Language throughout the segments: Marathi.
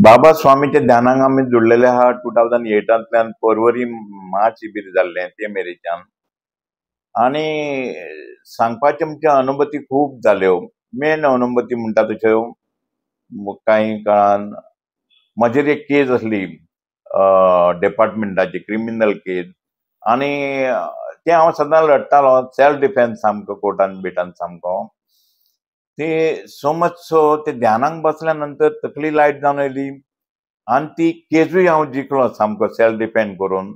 बाबा स्वामीच्या ध्यानाक आमी जुळलेले आहा 2008तल्यान पर्वरी महाशिबीर जाल्लें ते मेरेच्यान आनी सांगपाचे म्हणजे अनुभूती खूब जाल्यो। मेन अनुभूती म्हणटा तश्यो काही काळान म्हजेर एक केस असली डिपार्टमेंटाची क्रिमिनल केस आनी ते हांव सदां लढटालो सेल्फ डिफेन्स सामको कोर्टान बिटान सामको। ते सो मच सो ते ध्यानाक बसल्या नंतर तकली लायट जावन येयली आनी ती केसूय हांव जिखलो सामको सेल्फ डिफेंड करून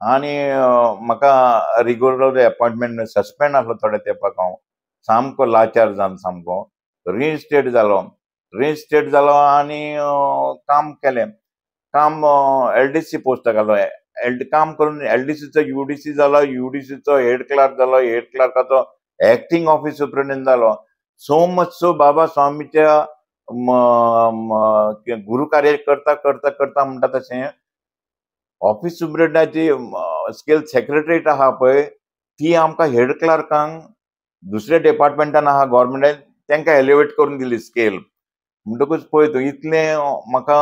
आनी म्हाका रेग्युलर अपॉइंटमेंट सस्पेंड आसलो थोड्या तेंपाक हांव सामको लाचार जावन सामको रिइन्स्टेट जालो आनी काम केलें। काम एलडीसी पोस्टाक आलो काम करून एलडीसीचो यूडीसी जालो यूडीसीचो हेड क्लार्क जालो हेड क्लार्काचो एक्टिंग ऑफिस सुप्रिटेंडंट जालो। सो मच सो बाबा स्वामीच्या गुरु कार्य करता करता करता म्हणटा तशें ऑफिस सुप्रिटेंडंटाची स्केल सेक्रेटरीएट आहा पळय ती आमकां हेड क्लार्कांक दुसऱ्या डिपार्टमेंटान आहा गव्हर्मेंटान तांकां एलिवेट करून दिली स्केल। म्हणटकूच पळय तूं इतलें म्हाका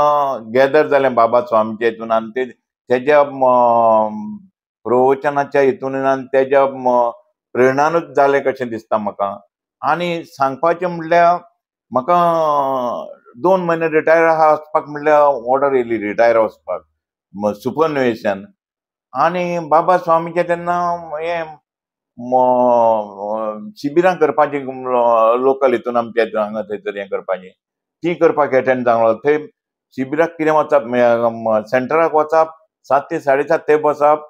गॅदर जालें बाबा स्वामीच्या हितून आनी तेज्या प्रवचनाच्या हितून आनी तेज्या प्रेरणानूच जालें कशें दिसता म्हाका। आनी सांगपाचें म्हणल्यार म्हाका 2 म्हयने रिटायर आहा वचपाक म्हणल्यार ऑर्डर येयली रिटायर वचपाक सुपरन्युएशन आनी बाबा स्वामीचे तेन्ना हे शिबिरां करपाची लोकल हितून आमच्या हांगा थंयसर हें करपाची ती करपाक एटेंड जावं थंय शिबिराक कितें वचप सेंटराक वचप 7 ते 7:30 थंय बसप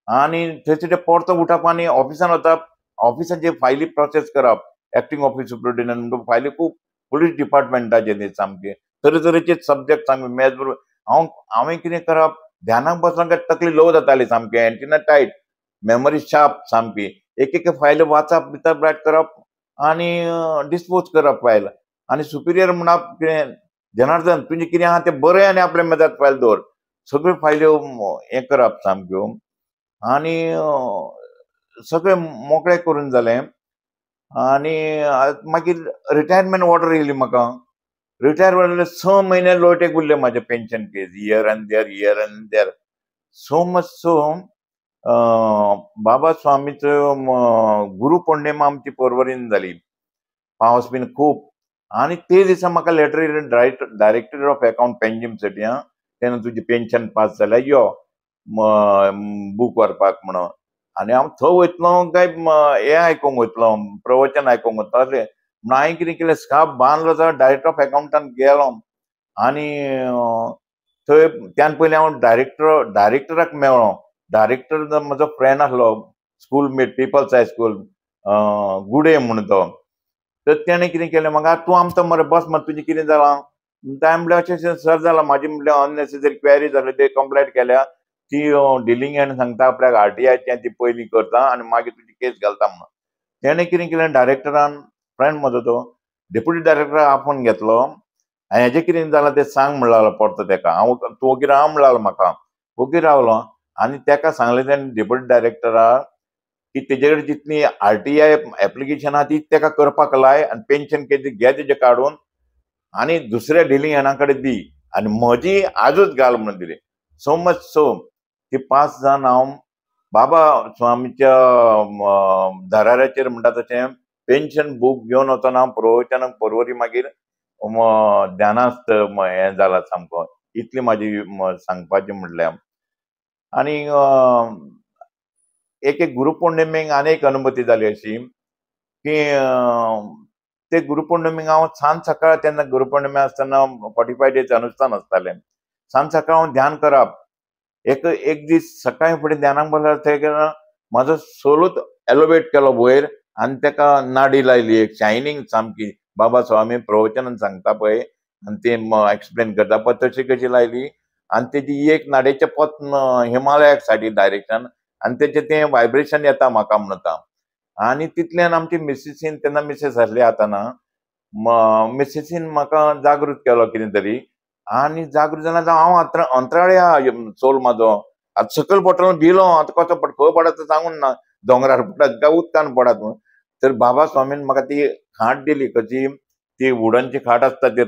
आनी थंयसर परतो उठप आनी ऑफिसान वचप ऑफिसाचे फायली प्रोसेस करप एक्टिंग ऑफिस सुप्रिटेंडंट म्हणून फायली खूब पुलीस डिपार्टमेंटाचे न्ही सामके तरेतरेचे सब्जेक्ट सामके मॅथ्स बरोबर हांवें कितें करप ध्यानाक बसोंक तकली लो जाताली सामकी एंटिना टायट मेमरी शार्प सामकी एक फायल वाचप बिचप रायट करप आनी डिस्पोज करप फायल आनी सुपिरियर म्हणप कितें जनार्दन तुजें कितें आहा तें बरें आनी आपल्या मेजात फायल दवर सगळ्यो फायल्यो हें करप सामक्यो आनी सगळें मोकळें करून जालें। आनी मागीर रिटायरमेंट ऑर्डर येयली म्हाका रिटायर जाले 6 म्हयने लोटेक उरले म्हाजे pension case year and there so much so बाबा स्वामीचो गुरु पौर्णिमा आमची पर्वरीन जाली पावस बीन खूब आनी ते दिसा म्हाका लेटर येयलें डायरेक्टर ऑफ अकाउंट पेन्जिम सिटी तेन्ना तुजी पेन्शन पास जाल्या यो बूक व्हरपाक म्हणून आनी हांव थंय वयतलो काय हें आयकूंक वयतलो प्रवचन आयकूंक वयतलो अशें म्हणून हांवें कितें केलें स्कार्फ बांदलो जाल्यार डायरेक्टर ऑफ अकाउंटांत गेलो आनी थंय त्यान पयलीं हांव डायरेक्टराक मेळ्ळो डायरेक्टर म्हजो फ्रेंड आसलो स्कूल मेट पिपल्स हायस्कूल गुडे म्हणून तो तर तेणें कितें केलें म्हाका तूं आमचो मरे बस मरे तुजें कितें जालां हांवें म्हणलें अशें सर जालां म्हाजी म्हणलें अननेसेसरी क्वेरी जाल्यो ते कंप्लेंट केल्या ती डिलिंग एंड सांगता आपल्याक आरटीआयचें ती पयलीं करता आनी मागीर तुजी केस घालता म्हणून तेणें कितें केलें डायरेक्टरान फ्रेंड म्हजो तो डेप्युटी डायरेक्टराक आपोवन घेतलो आनी हेजें कितें जालां तें सांग म्हणलें परतो तेका हांव तूं वगीर राव म्हणलें म्हाका वगीर रावलो आनी तेका सांगलें तेणें डेप्युटी डायरेक्टराक की तेजे कडेन जितली आरटीआय एप्लिकेशन आहा ती तेका करपाक लाय आनी पेन्शन केस घे तेजे काडून आनी दुसऱ्या डिलिंग हॅंडा कडेन दी आनी म्हजी आजूच घाल म्हणून दिली सो मच सो ती पास जावन हांव बाबा स्वामीच्या दाराचेर म्हणटा तशें पेन्शन बूक घेवन वचोन हांव प्रवचनाक पर्वरी मागीर ध्यानास्त हें जाला सामको इतली म्हाजी सांगपाचें म्हणल्यार आनी एक गुरुपौर्णिमेक आनीक अनुभूती जाली अशी की ते गुरुपौर्णिमेक हांव सांज सकाळ तेन्ना गुरुपौर्णिमे आसतना 45 डेज अनुष्ठान आसतालें सांज सकाळ हांव ध्यान करप एक दीस सकाळी फुडें ध्यानाक बसल्यार थंय म्हाजो सोलूच एलोवेट केलो वयर आनी तेका नाडी लायली एक शायनींग सामकी बाबा स्वामी प्रवचनान सांगता पळय आनी ते एक्सप्लेन करता पळय तशी कशी लायली आनी तेजी एक नाडेचें पथ हिमालयाक सायडीक डायरेक्शन आनी तेचें तें वायब्रेशन येता म्हाका म्हणटा आनी तितल्यान आमची मिसेसीन तेन्ना मिसेस आसली आताना मिसेसीन म्हाका जागृत केलो कितें तरी आनी जागृत जाल्यार हांव अंतराळे आहा चोल म्हाजो आतां सकयल पडटलो भिलो आतां कसो खंय पडत सांगून ना दोंगरार पडत काय उदकान पडत म्हणून तर बाबा स्वामीन म्हाका ती खाट दिली कशी ती वुडनची खाट आसता ती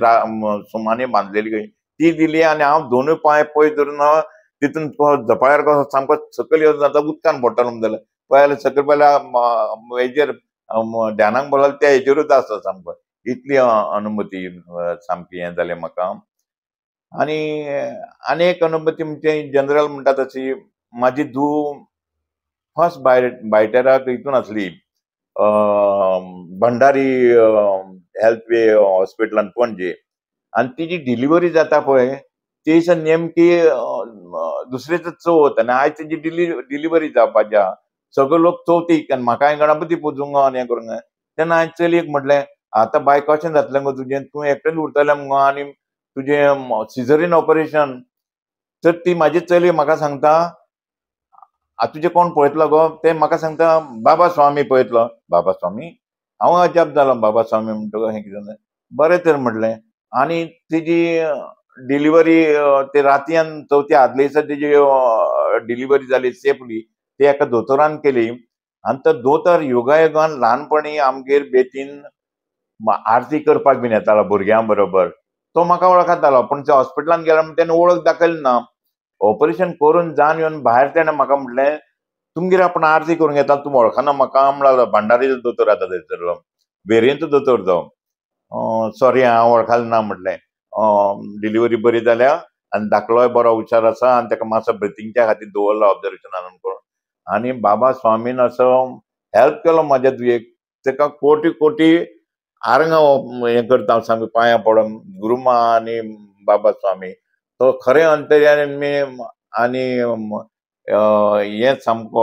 सुमाने बांदलेली ती दिली आणि हांव दोनूय पांय पयर धरून तितून झपाळ्यार कसो सामको सकयल येवन जाता उदकान पडटलो जाल्यार पळयल्यार सकयल पळयल्यार हेजेर ध्यानाक बोलाल त्या हेजेरूच आसा सामको इतली अनुभूती सामकी हें जालें म्हाका. आणि आनी एक अनुभूती म्हणजे जनरल म्हणटा तशी म्हाजी धूव फर्स्ट बायटेराक हितून आसली भंडारी हेल्थ वे हॉस्पिटलान पणजे आणि तिची डिलिव्हरी जाता पळय ते दिसा नेमकी दुसरे दीस चवथ आनी आयज तिची डिलिव्हरी जावपाची आहा. सगळे लोक चवथीक आनी म्हाका गणपती पुजूंक आनी हें करूंक तेन्ना हांवें चलयेक म्हटलें आतां बाय कशें जातलें गो तुजें तूं एकटेंच उरतलें मुगो आनी तुजें सिझरीन ऑपरेशन. तर ती म्हाजी चली म्हाका सांगता तुजें कोण पळयतलो गो ते म्हाका सांगता बाबा स्वामी पळयतलो. बाबा स्वामी हांव अजाप जालो बाबा स्वामी म्हणटकच हें कितें बरें तर म्हटलें. आनी तिजी डिलिव्हरी ते रातयान चवथी आदले दिसा तिजी डिलिव्हरी जाली सेफली. ती एका दोतोरान केली आनी तो दोतोर योगायोगान ल्हानपणी आमगेर बेतीन आरती करपाक बीन येतालो भुरग्यां बरोबर. तो म्हाका वळखतालो पूण त्या हॉस्पिटलान गेलो म्हणटा तेणें वळख दाखयली ना. ऑपरेशन करून जावन येवन भायर तेणें म्हाका म्हटलें तुमगेर आपण आरती करूंक येता तूं वळखना म्हाका म्हणल्यार भंडारीचो दोतोर आतां थंयसर वेरयेंचो दोतोर तो. सॉरी हांव वळखलें ना म्हटलें. डिलिव्हरी बरी जाल्या आनी धाकलोय बरो हुशार आसा आनी ताका मातसो ब्रिथिंगच्या खातीर दवरला ऑब्जर्वेशनान करून. आनी बाबा स्वामीन असो हेल्प केलो म्हाज्या धुयेक. ताका कोटी कोटी आर्गां हें करता सामकें पांयां पडोन गुरुमा आनी बाबा स्वामी. तो खरें अंतर्यामी आनी हें सामको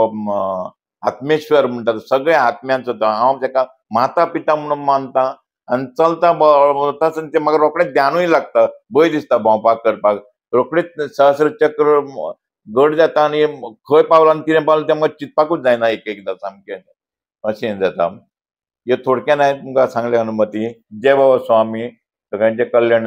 आत्मेश्वर म्हणटा सगळ्या आत्म्यांचो तो. हांव ताका माता पिता म्हणून मानता आनी चलता वता ते म्हाका रोखडेंच ध्यानूय लागता. भंय दिसता भोंवपाक करपाक. रोखडीच सहस्र चक्र घट जाता आनी खंय पावलो आनी कितें पावलो तें म्हाका चिंतपाकूच जायना एक एकदां सामकें अशें जाता. हे थोडक्यान हांवें तुमकां सांगलें अनुमती. जय बाबा स्वामी सगळ्यांचें कल्याण